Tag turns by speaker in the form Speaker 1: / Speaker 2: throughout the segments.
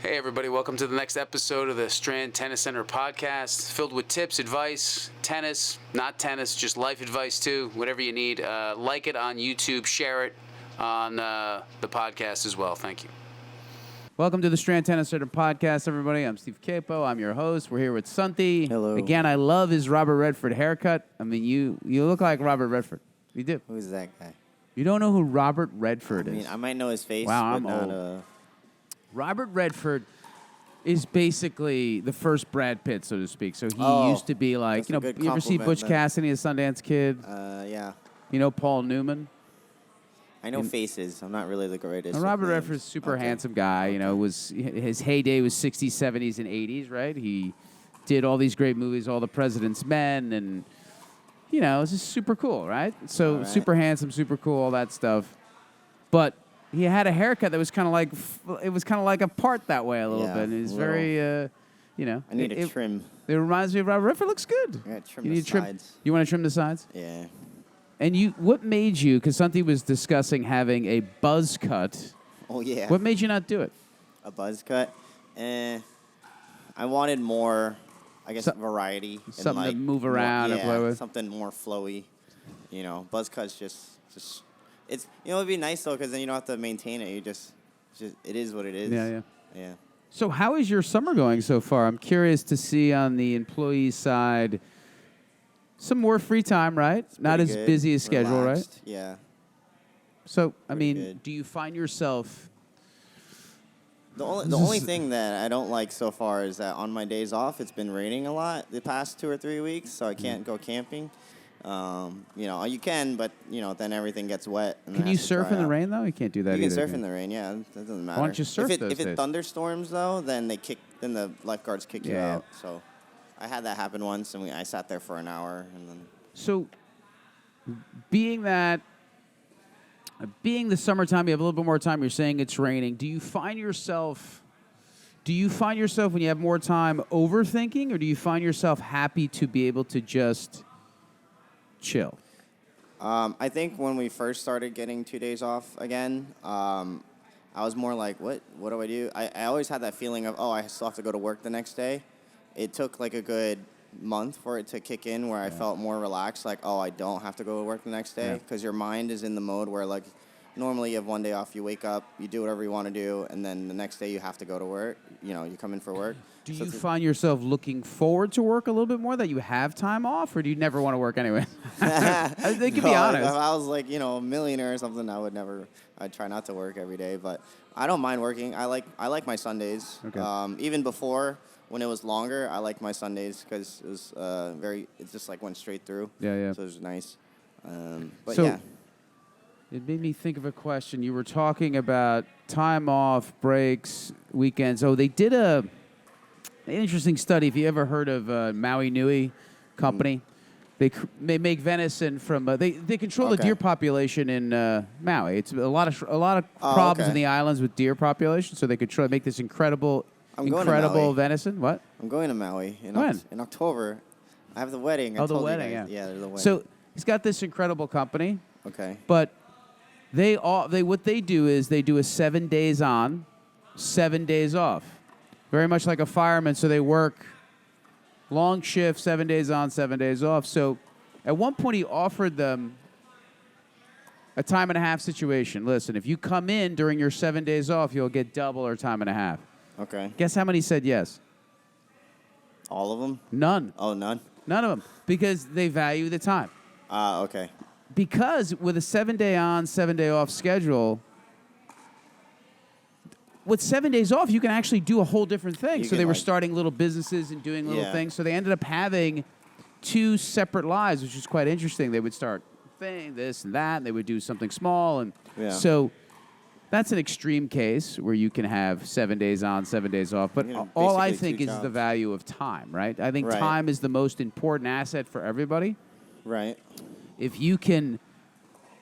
Speaker 1: Hey everybody, welcome to the next episode of the Strand Tennis Center podcast, filled with tips, advice, tennis, not tennis, just life advice too, whatever you need. Like it on YouTube, share it on the podcast as well. Thank you. Welcome to the Strand Tennis Center podcast, everybody. I'm Steve Capo. I'm your host. We're here with Santi.
Speaker 2: Hello.
Speaker 1: Again, I love his Robert Redford haircut. I mean, you look like Robert Redford. You do.
Speaker 2: Who's that guy?
Speaker 1: You don't know who Robert Redford is?
Speaker 2: I mean, I might know his face,
Speaker 1: Wow,
Speaker 2: but
Speaker 1: I'm
Speaker 2: not
Speaker 1: old. Robert Redford is basically the first Brad Pitt, so to speak. So he used to be like, you ever see Butch Cassidy, a Sundance Kid?
Speaker 2: Yeah.
Speaker 1: You know Paul Newman?
Speaker 2: I know faces. I'm not really the greatest.
Speaker 1: Robert Redford's a super handsome guy.
Speaker 2: Okay.
Speaker 1: You know, his heyday was 60s, 70s, and 80s, right? He did all these great movies, All the President's Men, and, you know, it's just super cool, right? So
Speaker 2: right.
Speaker 1: super handsome, super cool, all that stuff. But he had a haircut that was kind of like a part that way a little bit. And it was very, you know.
Speaker 2: I need a trim.
Speaker 1: It reminds me of Robert Redford. Looks good.
Speaker 2: I gotta trim
Speaker 1: You
Speaker 2: the
Speaker 1: need to
Speaker 2: sides.
Speaker 1: You want to trim the sides?
Speaker 2: Yeah.
Speaker 1: And what made you, because Santi was discussing having a buzz cut.
Speaker 2: Oh, yeah.
Speaker 1: What made you not do it?
Speaker 2: A buzz cut? I wanted more, I guess, variety. And
Speaker 1: Something to move
Speaker 2: more-
Speaker 1: around and play with.
Speaker 2: Something more flowy. You know, buzz cut's just it's, you know, it'd be nice, though, because then you don't have to maintain it. You just, it is what it is.
Speaker 1: Yeah.
Speaker 2: Yeah.
Speaker 1: So how is your summer going so far? I'm curious to see on the employee side some more free time, right? Not as
Speaker 2: Pretty good.
Speaker 1: busy as schedule,
Speaker 2: Relaxed.
Speaker 1: right?
Speaker 2: Yeah.
Speaker 1: So, I
Speaker 2: Pretty
Speaker 1: mean,
Speaker 2: good.
Speaker 1: do you find yourself...
Speaker 2: The only thing that I don't like so far is that on my days off, it's been raining a lot the past 2 or 3 weeks, so I can't go camping. You know, you can, but, you know, then everything gets wet. And
Speaker 1: Can
Speaker 2: it
Speaker 1: you
Speaker 2: has to
Speaker 1: surf
Speaker 2: dry
Speaker 1: in the
Speaker 2: out.
Speaker 1: rain, though? You can't do that
Speaker 2: You
Speaker 1: either.
Speaker 2: can surf in the rain, yeah. That doesn't matter.
Speaker 1: don't you surf
Speaker 2: if
Speaker 1: those
Speaker 2: it
Speaker 1: days?
Speaker 2: thunderstorms, though, then the lifeguards kick you
Speaker 1: Yeah.
Speaker 2: out. So I had that happen once, and I sat there for an hour, and then...
Speaker 1: So, being the summertime, you have a little bit more time, you're saying it's raining, do you find yourself when you have more time overthinking, or do you find yourself happy to be able to just chill?
Speaker 2: I think when we first started getting 2 days off again, I was more like, what do I do? I always had that feeling of, I still have to go to work the next day. It took like a good month for it to kick in where I felt more relaxed, like, I don't have to go to work the next day, because your mind is in the mode where, like, normally you have 1 day off, you wake up, you do whatever you want to do, and then the next day you have to go to work. You know, you come in for work.
Speaker 1: Do you find yourself looking forward to work a little bit more, that you have time off, or do you never want to work anyway? I think you be honest.
Speaker 2: If I was like, a millionaire or something, I'd try not to work every day, but I don't mind working. I like my Sundays.
Speaker 1: Okay.
Speaker 2: Even before, when it was longer, I liked my Sundays because it was it just like went straight through.
Speaker 1: Yeah.
Speaker 2: So it was nice. But
Speaker 1: So-
Speaker 2: yeah.
Speaker 1: It made me think of a question. You were talking about time off, breaks, weekends. Oh, they did an interesting study. If you ever heard of Maui Nui Company, they make venison from. They control the
Speaker 2: Okay.
Speaker 1: deer population in Maui. It's a lot of problems in the islands with deer population. So they could make this incredible
Speaker 2: I'm going to Maui.
Speaker 1: venison. What?
Speaker 2: I'm going to Maui
Speaker 1: When?
Speaker 2: in October. I have the wedding. I
Speaker 1: Oh, the
Speaker 2: told you
Speaker 1: wedding.
Speaker 2: guys.
Speaker 1: Yeah.
Speaker 2: There's a wedding.
Speaker 1: So he's got this incredible company,
Speaker 2: Okay.
Speaker 1: but what they do is they do a 7 days on, 7 days off. Very much like a fireman, so they work long shift, 7 days on, 7 days off. So at one point he offered them a time and a half situation. Listen, if you come in during your 7 days off, you'll get double or time and a half.
Speaker 2: Okay.
Speaker 1: Guess how many said yes?
Speaker 2: All of them?
Speaker 1: None.
Speaker 2: Oh, none?
Speaker 1: None of them. Because they value the time.
Speaker 2: Okay.
Speaker 1: Because with a 7 day on, 7 day off schedule, with 7 days off, you can actually do a whole different thing. So they were starting little businesses and doing little things. So they ended up having 2 separate lives, which is quite interesting. They would start this and that, and they would do something small. And so that's an extreme case where you can have 7 days on, 7 days off. But all I
Speaker 2: basically
Speaker 1: think
Speaker 2: 2
Speaker 1: is the
Speaker 2: jobs.
Speaker 1: value of time, right? I think time is the most important asset for everybody.
Speaker 2: Right.
Speaker 1: If you can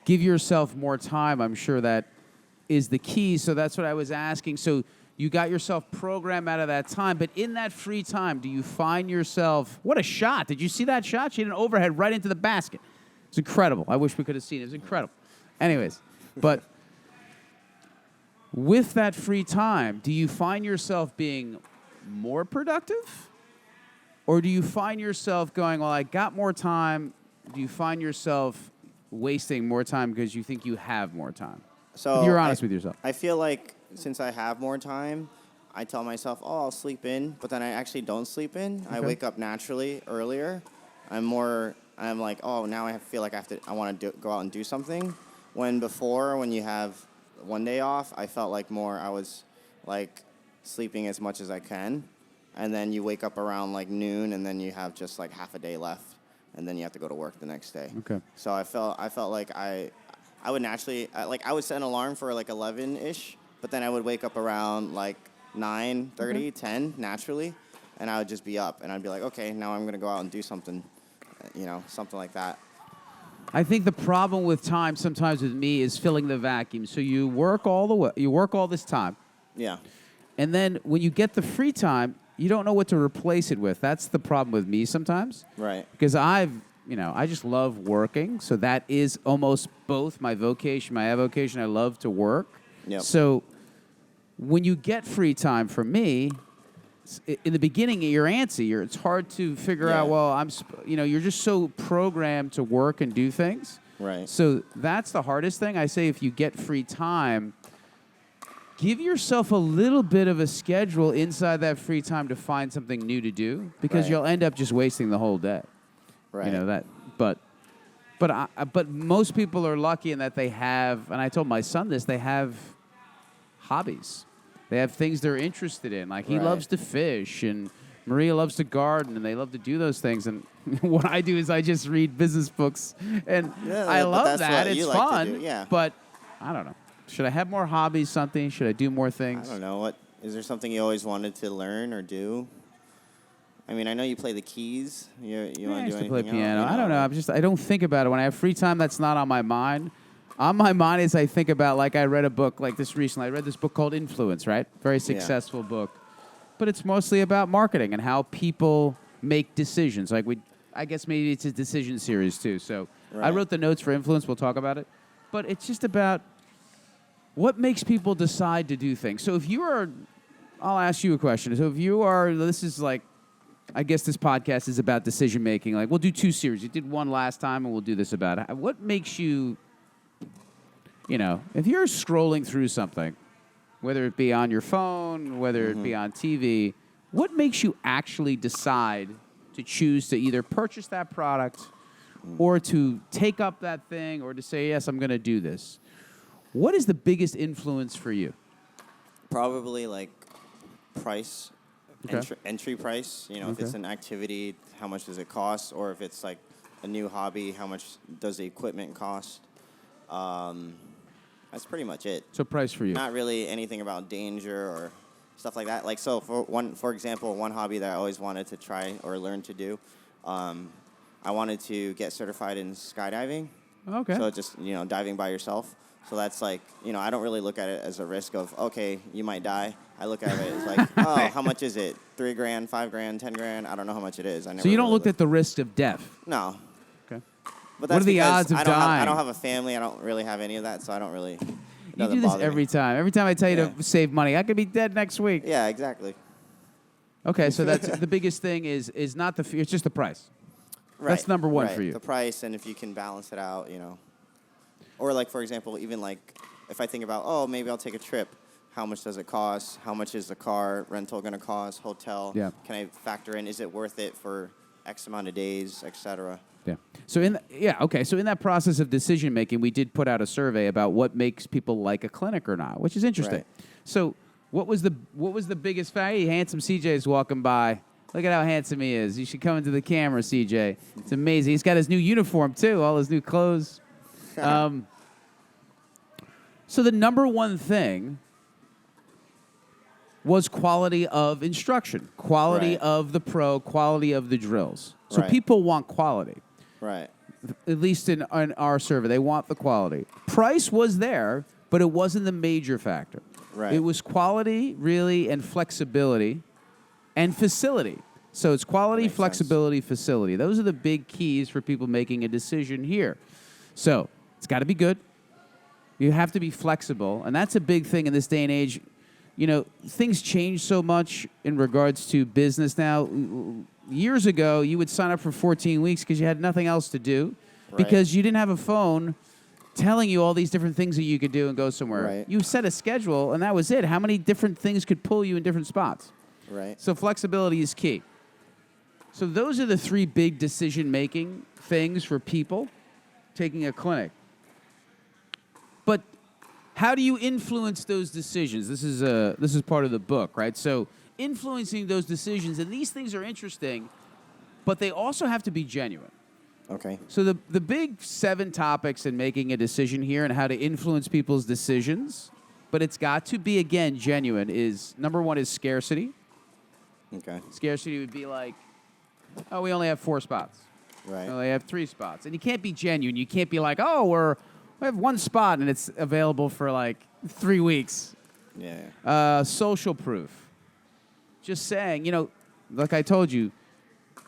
Speaker 1: give yourself more time, I'm sure that is the key. So that's what I was asking. So you got yourself programmed out of that time, but in that free time, do you find yourself, what a shot. Did you see that shot? She hit an overhead right into the basket. It's incredible. I wish we could have seen it. It was incredible. Anyways, but with that free time, do you find yourself being more productive? Or do you find yourself going, well, I got more time? Do you find yourself wasting more time because you think you have more time?
Speaker 2: So
Speaker 1: If you're honest with yourself.
Speaker 2: I feel like since I have more time, I tell myself, oh, I'll sleep in, but then I actually don't sleep in. I wake up naturally earlier. I'm like, oh, now feel like I want to go out and do something. When before, when you have one day off, I felt like I was like sleeping as much as I can. And then you wake up around like noon, and then you have just like half a day left, and then you have to go to work the next day.
Speaker 1: Okay.
Speaker 2: So I felt like I would naturally, I would set an alarm for like 11-ish, but then I would wake up around like 9:30, 10 naturally, and I would just be up, and I'd be like, okay, now I'm going to go out and do something, something like that.
Speaker 1: I think the problem with time sometimes with me is filling the vacuum. So you work all this time,
Speaker 2: Yeah.
Speaker 1: and then when you get the free time, you don't know what to replace it with. That's the problem with me sometimes.
Speaker 2: Right.
Speaker 1: Because I just love working. So that is almost both my vocation, my avocation. I love to work.
Speaker 2: Yep.
Speaker 1: So when you get free time from me, in the beginning, you're antsy. It's hard to figure out, well, you're just so programmed to work and do things.
Speaker 2: Right.
Speaker 1: So that's the hardest thing. I say if you get free time, give yourself a little bit of a schedule inside that free time to find something new to do, because you'll end up just wasting the whole day.
Speaker 2: Right.
Speaker 1: But most people are lucky in that they have, and I told my son this, they have hobbies. They have things they're interested in. Like he loves to fish, and Maria loves to garden, and they love to do those things. And what I do is I just read business books, and I love that. It's fun.
Speaker 2: Yeah.
Speaker 1: But I don't know. Should I have more hobbies, something? Should I do more things?
Speaker 2: I don't know. Is there something you always wanted to learn or do? I mean, I know you play the keys. You want to do anything
Speaker 1: to play
Speaker 2: else?
Speaker 1: piano. I don't know. I don't think about it. When I have free time, that's not on my mind. On my mind is I think about, like I read a book like this recently. I read this book called Influence, right? Very successful book. But it's mostly about marketing and how people make decisions. I guess maybe it's a decision series too. So I wrote the notes for Influence. We'll talk about it. But it's just about what makes people decide to do things. So I'll ask you a question. So this is like, I guess this podcast is about decision making. Like we'll do 2 series. You did one last time, and we'll do this about it. What makes you, if you're scrolling through something, whether it be on your phone, whether it be on TV, what makes you actually decide to choose to either purchase that product or to take up that thing or to say, yes, I'm going to do this? What is the biggest influence for you?
Speaker 2: Probably like price,
Speaker 1: Okay.
Speaker 2: entry price. If it's an activity, how much does it cost? Or if it's like a new hobby, how much does the equipment cost? That's pretty much it.
Speaker 1: So price for you.
Speaker 2: Not really anything about danger or stuff like that. Like so, for example, one hobby that I always wanted to try or learn to do, I wanted to get certified in skydiving.
Speaker 1: Okay.
Speaker 2: So just diving by yourself. So that's like, I don't really look at it as a risk of, okay, you might die. I look at it as like, oh, how much is it? $3 grand, $5 grand, $10 grand? I don't know how much it is.
Speaker 1: So you don't look at the risk of death?
Speaker 2: No.
Speaker 1: Okay.
Speaker 2: But
Speaker 1: What are the odds of dying?
Speaker 2: I don't have a family. I don't really have any of that, so I don't really.
Speaker 1: You do this every time. Every time I tell you to save money, I could be dead next week.
Speaker 2: Yeah, exactly.
Speaker 1: Okay, so that's the biggest thing is not the fear, it's just the price.
Speaker 2: Right.
Speaker 1: That's number one for you.
Speaker 2: The price, and if you can balance it out, Or like, for example, even like if I think about, oh, maybe I'll take a trip. How much does it cost? How much is the car rental going to cost? Hotel?
Speaker 1: Yeah.
Speaker 2: Can I factor in, is it worth it for X amount of days, et cetera?
Speaker 1: Yeah. So So in that process of decision making, we did put out a survey about what makes people like a clinic or not, which is interesting.
Speaker 2: Right.
Speaker 1: So what was the biggest factor? Hey, handsome CJ's walking by. Look at how handsome he is. You should come into the camera, CJ. It's amazing. He's got his new uniform too, all his new clothes. So the number one thing was quality of instruction, quality of the pro, quality of the drills. So people want quality.
Speaker 2: Right.
Speaker 1: At least in our survey, they want the quality. Price was there, but it wasn't the major factor.
Speaker 2: Right.
Speaker 1: It was quality, really, and flexibility, and facility. So it's quality,
Speaker 2: Makes
Speaker 1: flexibility, facility. Those are the big keys for people making a decision here. So it's got to be good. You have to be flexible, and that's a big thing in this day and age. You know, things change so much in regards to business now. Years ago, you would sign up for 14 weeks because you had nothing else to do, because you didn't have a phone telling you all these different things that you could do and go somewhere.
Speaker 2: Right.
Speaker 1: You set a schedule, and that was it. How many different things could pull you in different spots?
Speaker 2: Right.
Speaker 1: So flexibility is key. So those are the 3 big decision-making things for people taking a clinic. But how do you influence those decisions? This is part of the book, right? So influencing those decisions, and these things are interesting, but they also have to be genuine.
Speaker 2: Okay.
Speaker 1: So the big 7 topics in making a decision here and how to influence people's decisions, but it's got to be, again, genuine, is number 1 is scarcity.
Speaker 2: Okay.
Speaker 1: Scarcity would be like, oh, we only have 4 spots.
Speaker 2: Right.
Speaker 1: We only have 3 spots. And you can't be genuine. You can't be like, oh, we have 1 spot and it's available for like 3 weeks.
Speaker 2: Yeah.
Speaker 1: Social proof. Just saying, you know, like I told you,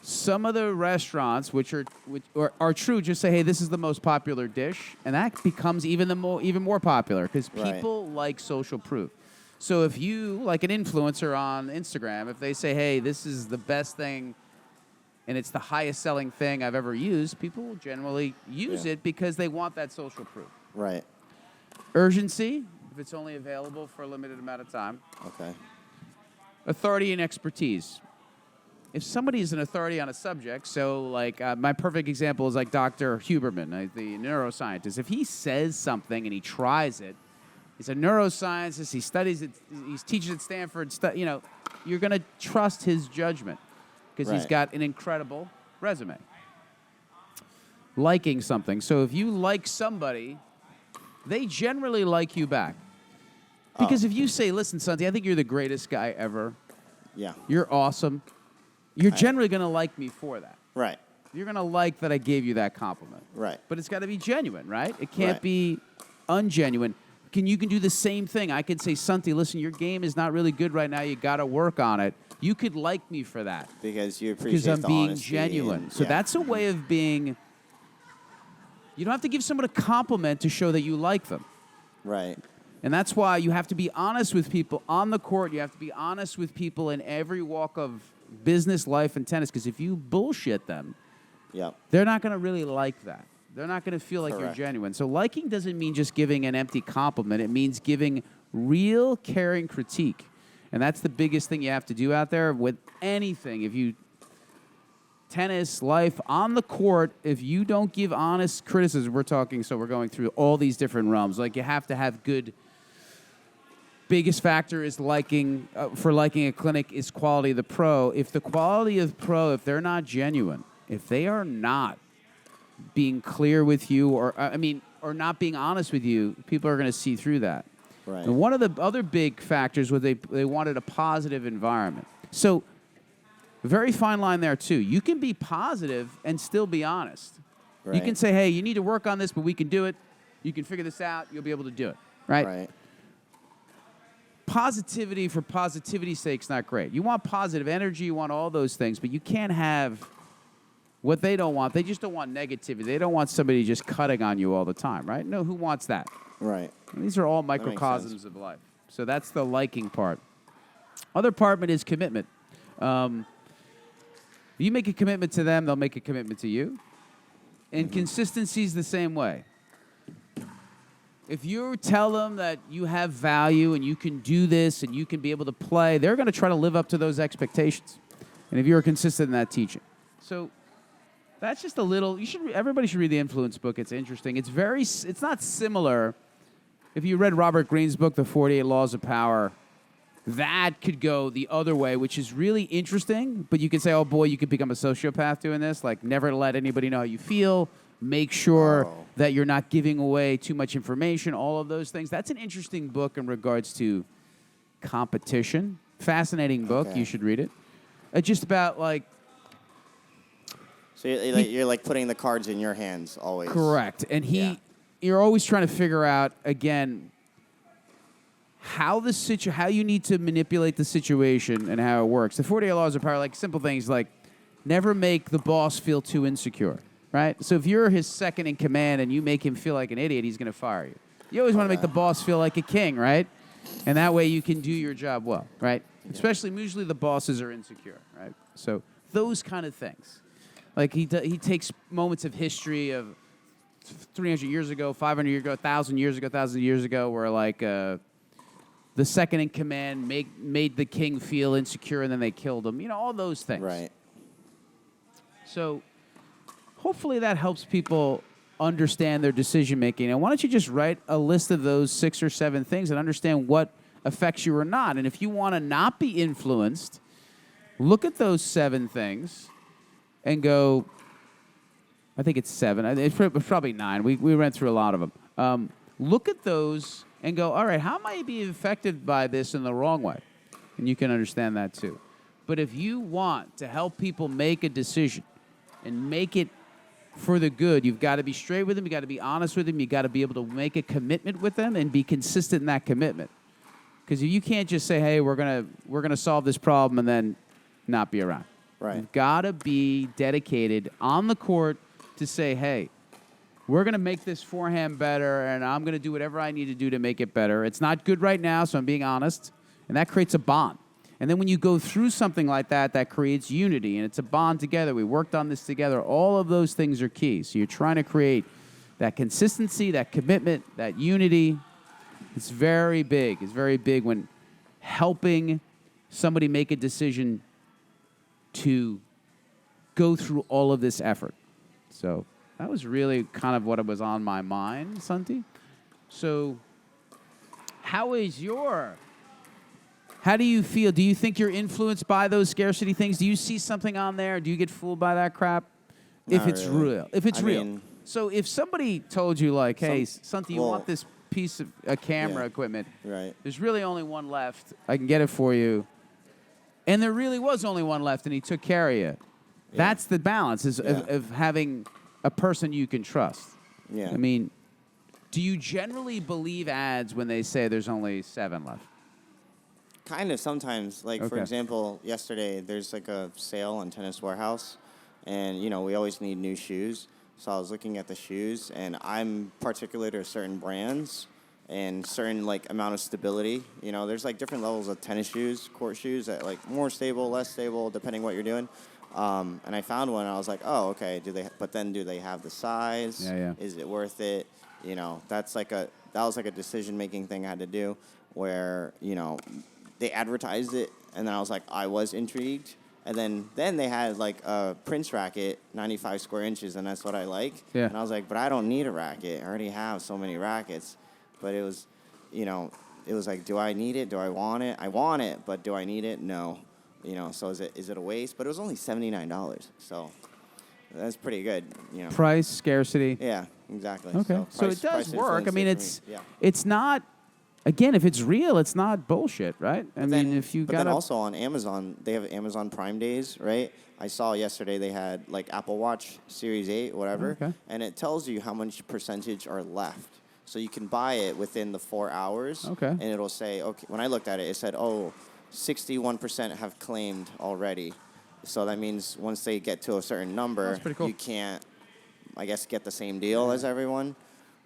Speaker 1: some of the restaurants which are true just say, hey, this is the most popular dish, and that becomes even more popular because people like social proof. So if you, like an influencer on Instagram, if they say, hey, this is the best thing and it's the highest selling thing I've ever used, people will generally use it because they want that social proof.
Speaker 2: Right.
Speaker 1: Urgency, if it's only available for a limited amount of time.
Speaker 2: Okay.
Speaker 1: Authority and expertise. If somebody is an authority on a subject, so like my perfect example is like Dr. Huberman, the neuroscientist. If he says something and he tries it, he's a neuroscientist, he studies it, he's teaching at Stanford, you know, you're going to trust his judgment because he's got an incredible resume. Liking something. So if you like somebody, they generally like you back. Because if you say, listen, Santi, I think you're the greatest guy ever.
Speaker 2: Yeah.
Speaker 1: You're awesome. You're generally going to like me for that.
Speaker 2: Right.
Speaker 1: You're going to like that I gave you that compliment.
Speaker 2: Right.
Speaker 1: But it's got to be genuine, right? It can't be ungenuine. You can do the same thing. I could say, Santi, listen, your game is not really good right now. You got to work on it. You could like me for that.
Speaker 2: Because you appreciate
Speaker 1: I'm
Speaker 2: the
Speaker 1: being
Speaker 2: honesty
Speaker 1: genuine.
Speaker 2: and,
Speaker 1: So that's a way of being... You don't have to give someone a compliment to show that you like them.
Speaker 2: Right.
Speaker 1: And that's why you have to be honest with people on the court. You have to be honest with people in every walk of business, life, and tennis. Because if you bullshit them, they're not going to really like that. They're not going to feel like you're genuine. So liking doesn't mean just giving an empty compliment. It means giving real caring critique. And that's the biggest thing you have to do out there with anything. If you... Tennis, life, on the court, if you don't give honest criticism, we're going through all these different realms. Like, you have to have good... Biggest factor is liking, for liking a clinic is quality of the pro. If the quality of the pro, if they're not genuine, if they are not being clear with you, or not being honest with you, people are going to see through that.
Speaker 2: Right.
Speaker 1: And one of the other big factors was they wanted a positive environment. So, very fine line there, too. You can be positive and still be honest. Right. You can say, hey, you need to work on this, but we can do it. You can figure this out. You'll be able to do it. Right? Positivity for positivity's sake is not great. You want positive energy. You want all those things, but you can't have what they don't want. They just don't want negativity. They don't want somebody just cutting on you all the time, right? No, who wants that?
Speaker 2: Right.
Speaker 1: And these are all microcosms of life. So that's the liking part. Other part is commitment. You make a commitment to them, they'll make a commitment to you. And consistency is the same way. If you tell them that you have value and you can do this and you can be able to play, they're going to try to live up to those expectations. And if you're consistent in that teaching. So that's just a little, everybody should read the Influence book. It's interesting. It's not similar. If you read Robert Greene's book, The 48 Laws of Power, that could go the other way, which is really interesting. But you could say, oh, boy, you could become a sociopath doing this. Like, never let anybody know how you feel. Make sure that you're not giving away too much information, all of those things. That's an interesting book in regards to competition. Fascinating book. You should read it. Just about, like...
Speaker 2: So you're like putting the cards in your hands always.
Speaker 1: Correct. And you're always trying to figure out, again... how you need to manipulate the situation and how it works. The 48 Laws of Power, like simple things like never make the boss feel too insecure, right? So if you're his second in command and you make him feel like an idiot, he's going to fire you. You always want to make the boss feel like a king, right? And that way you can do your job well, right?
Speaker 2: Yeah.
Speaker 1: Especially, usually the bosses are insecure, right? So those kind of things. Like he takes moments of history of 300 years ago, 500 years ago, 1,000 years ago, where like the second in command made the king feel insecure and then they killed him. You know, all those things.
Speaker 2: Right.
Speaker 1: So hopefully that helps people understand their decision making. And why don't you just write a list of those 6 or 7 things and understand what affects you or not. And if you want to not be influenced, look at those 7 things and go, I think it's 7. It's probably 9. We went through a lot of them. Look at those and go, all right, how am I being affected by this in the wrong way? And you can understand that too. But if you want to help people make a decision and make it for the good, you've got to be straight with them. You've got to be honest with them. You've got to be able to make a commitment with them and be consistent in that commitment. Because you can't just say, hey, we're gonna solve this problem and then not be around.
Speaker 2: Right.
Speaker 1: You've got to be dedicated on the court to say, hey, we're going to make this forehand better, and I'm going to do whatever I need to do to make it better. It's not good right now, so I'm being honest. And that creates a bond. And then when you go through something like that, that creates unity, and it's a bond together. We worked on this together. All of those things are key. So you're trying to create that consistency, that commitment, that unity. It's very big. It's very big when helping somebody make a decision to go through all of this effort. So that was really kind of what was on my mind, Santi. So how do you feel? Do you think you're influenced by those scarcity things? Do you see something on there? Do you get fooled by that crap? If it's
Speaker 2: really.
Speaker 1: real. If it's
Speaker 2: I
Speaker 1: real.
Speaker 2: mean,
Speaker 1: So if somebody told you, like, hey, Santi, you
Speaker 2: well,
Speaker 1: want this piece of camera equipment.
Speaker 2: Right.
Speaker 1: There's really only one left. I can get it for you. And there really was only one left, and he took care of you. Yeah. That's the balance of having a person you can trust.
Speaker 2: Yeah.
Speaker 1: I mean, do you generally believe ads when they say there's only 7 left?
Speaker 2: Kind of sometimes. Like, for
Speaker 1: Okay.
Speaker 2: example, yesterday there's like a sale on Tennis Warehouse, and, you know, we always need new shoes. So I was looking at the shoes, and I'm particular to certain brands and certain, like, amount of stability. You know, there's, like, different levels of tennis shoes, court shoes, that, like, more stable, less stable, depending what you're doing. And I found one, and I was like, oh, okay. But then do they have the size?
Speaker 1: Yeah.
Speaker 2: Is it worth it? You know, that was like a decision-making thing I had to do where, you know, they advertised it, and then I was like, I was intrigued. And then they had, like, a Prince racket, 95 square inches, and that's what I like.
Speaker 1: Yeah.
Speaker 2: And I was like, but I don't need a racket. I already have so many rackets. But it was, you know, it was like, do I need it? Do I want it? I want it, but do I need it? No. You know, so is it a waste? But it was only $79, so that's pretty good, you know.
Speaker 1: Price, scarcity.
Speaker 2: Yeah, exactly.
Speaker 1: Okay. So it does
Speaker 2: price
Speaker 1: work. I mean,
Speaker 2: influenced it for me.
Speaker 1: it's not, again, if it's real, it's not bullshit, right? I mean, if you
Speaker 2: But
Speaker 1: got
Speaker 2: then also on Amazon, they have Amazon Prime Days, right? I saw yesterday they had, like, Apple Watch Series 8, whatever,
Speaker 1: Okay.
Speaker 2: and it tells you how much percentage are left. So you can buy it within the 4 hours.
Speaker 1: Okay.
Speaker 2: And it'll say, okay, when I looked at it, it said, 61% have claimed already. So that means once they get to a certain number,
Speaker 1: That's pretty cool.
Speaker 2: you can't, I guess, get the same deal as everyone.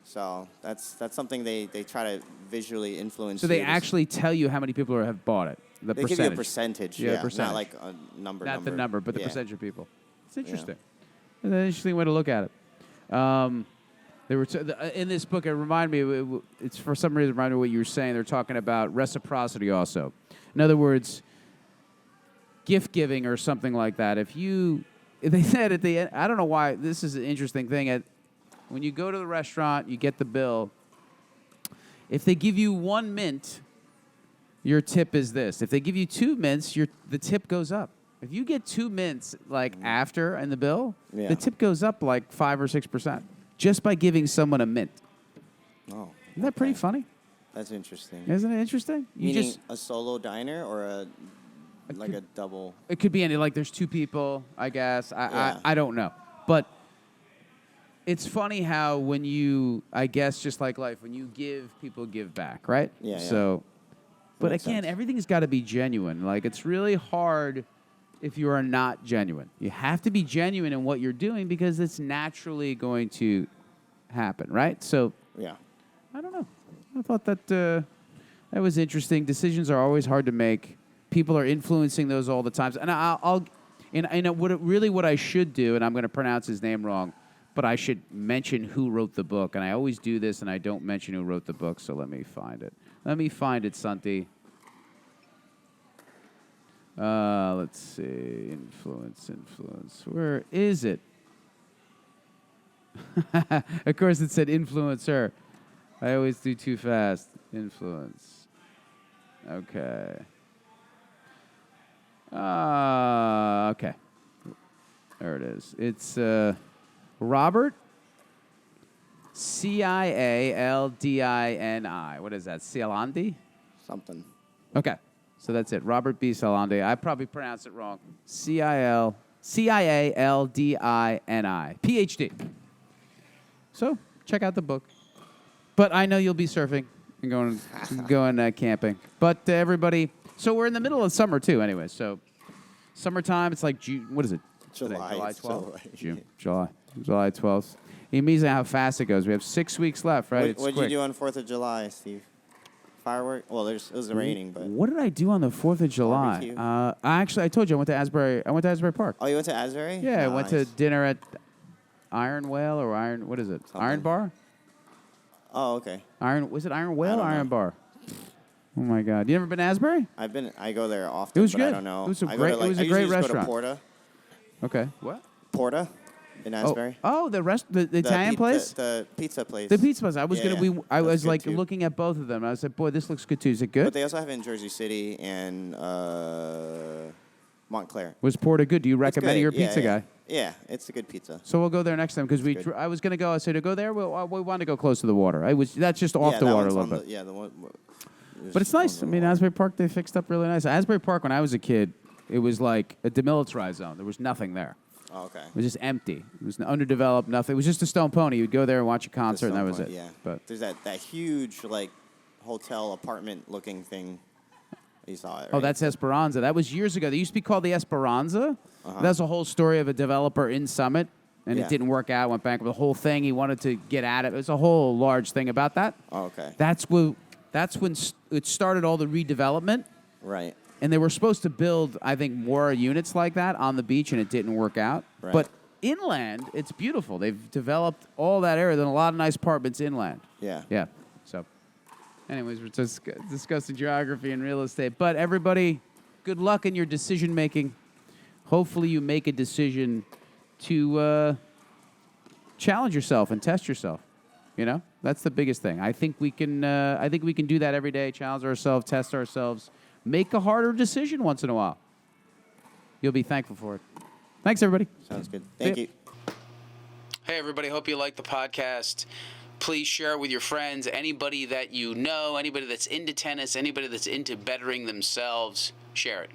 Speaker 2: So that's something they try to visually influence.
Speaker 1: So they
Speaker 2: you to
Speaker 1: actually tell you how many people have bought it. The
Speaker 2: They
Speaker 1: percentage.
Speaker 2: give you a percentage,
Speaker 1: Yeah,
Speaker 2: yeah,
Speaker 1: percentage.
Speaker 2: not like a number.
Speaker 1: Not the number, but the
Speaker 2: Yeah.
Speaker 1: percentage of people. It's interesting. It's an interesting way to look at it. They were in this book. It reminded me. It's for some reason reminded me of what you were saying. They're talking about reciprocity also. In other words, gift giving or something like that. If they said at the end, I don't know why this is an interesting thing. When you go to the restaurant, you get the bill. If they give you 1 mint, your tip is this. If they give you 2 mints, the tip goes up. If you get 2 mints after in the bill,
Speaker 2: Yeah.
Speaker 1: the tip goes up like 5 or 6% just by giving someone a mint.
Speaker 2: Oh,
Speaker 1: Isn't that pretty
Speaker 2: okay.
Speaker 1: funny?
Speaker 2: That's interesting.
Speaker 1: Isn't it interesting?
Speaker 2: Meaning a solo diner or a double.
Speaker 1: It could be any, like there's 2 people, I guess.
Speaker 2: Yeah.
Speaker 1: I don't know. But it's funny how when you, I guess just like life, when you give, people give back, right?
Speaker 2: Yeah.
Speaker 1: So, but
Speaker 2: Makes
Speaker 1: again,
Speaker 2: sense.
Speaker 1: everything's got to be genuine. Like it's really hard if you are not genuine. You have to be genuine in what you're doing because it's naturally going to happen, right? So,
Speaker 2: Yeah.
Speaker 1: I don't know. I thought that that was interesting. Decisions are always hard to make. People are influencing those all the time. And what I should do, and I'm going to pronounce his name wrong, but I should mention who wrote the book. And I always do this, and I don't mention who wrote the book, so let me find it. Santi. Let's see. Influence. Where is it? Of course, it said influencer. I always do too fast. Influence. Okay. Okay. There it is. It's Robert Cialdini. What is that? Cialandi?
Speaker 2: Something.
Speaker 1: Okay. So that's it. Robert B. Cialandi. I probably pronounced it wrong. Cialdini. PhD. So check out the book. But I know you'll be surfing and going camping. But everybody, so we're in the middle of summer too anyway. So summertime, it's like June, what is it?
Speaker 2: July.
Speaker 1: July 12th? July 12th. Amazing how fast it goes. We have 6 weeks left, right?
Speaker 2: What did you do on 4th of July, Steve? Firework? Well, it was raining, but...
Speaker 1: What did I do on the 4th of July? I told you I went to Asbury Park.
Speaker 2: Oh, you went to Asbury?
Speaker 1: Yeah,
Speaker 2: nice.
Speaker 1: I went to dinner at Iron Whale or what is it?
Speaker 2: Something.
Speaker 1: Iron Bar?
Speaker 2: Oh, okay.
Speaker 1: Was it Iron Whale or
Speaker 2: don't know.
Speaker 1: Iron Bar? Oh my God! You never been to Asbury?
Speaker 2: I go there often.
Speaker 1: It was
Speaker 2: but
Speaker 1: good.
Speaker 2: I don't know.
Speaker 1: It was a
Speaker 2: I
Speaker 1: great.
Speaker 2: Go to,
Speaker 1: It was
Speaker 2: I
Speaker 1: a great
Speaker 2: usually just
Speaker 1: restaurant.
Speaker 2: Go to Porta.
Speaker 1: Okay. What?
Speaker 2: Porta, in Asbury.
Speaker 1: Oh, the Italian place.
Speaker 2: The pizza place.
Speaker 1: The pizza place. I was
Speaker 2: Yeah,
Speaker 1: gonna. I
Speaker 2: that's
Speaker 1: was
Speaker 2: good
Speaker 1: like
Speaker 2: too.
Speaker 1: looking at both of them. I was like, boy, this looks good too. Is it good?
Speaker 2: But they also have it in Jersey City and Montclair.
Speaker 1: Was Porta good? Do you recommend it? You're a pizza guy.
Speaker 2: Yeah, it's a good pizza.
Speaker 1: So we'll go there next time because I was gonna go. I said to go there. We want to go close to the water. That's just off the water a little bit.
Speaker 2: The one.
Speaker 1: But it's nice. I mean, Asbury Park, they fixed up really nice. Asbury Park, when I was a kid, it was like a demilitarized zone. There was nothing there.
Speaker 2: Oh, okay.
Speaker 1: It was just empty. It was underdeveloped, nothing. It was just a Stone Pony. You'd go there and watch a concert, and that was it.
Speaker 2: Yeah.
Speaker 1: But
Speaker 2: there's that huge, like, hotel apartment-looking thing. You saw it, right?
Speaker 1: Oh, that's Esperanza. That was years ago. They used to be called the Esperanza. That's a whole story of a developer in Summit, and it didn't work out. Went bankrupt. The whole thing, he wanted to get at it. It was a whole large thing about that.
Speaker 2: Oh, okay.
Speaker 1: That's when it started all the redevelopment.
Speaker 2: Right.
Speaker 1: And they were supposed to build, I think, more units like that on the beach, and it didn't work out.
Speaker 2: Right.
Speaker 1: But inland, it's beautiful. They've developed all that area. There's a lot of nice apartments inland.
Speaker 2: Yeah.
Speaker 1: Yeah. So, anyways, we're just discussing geography and real estate. But everybody, good luck in your decision making. Hopefully, you make a decision to challenge yourself and test yourself. You know, that's the biggest thing. I think we can. I think we can do that every day. Challenge ourselves, test ourselves, make a harder decision once in a while. You'll be thankful for it. Thanks, everybody.
Speaker 2: Sounds good. Thank you.
Speaker 1: Hey, everybody. Hope you like the podcast. Please share it with your friends. Anybody that you know, anybody that's into tennis, anybody that's into bettering themselves, share it.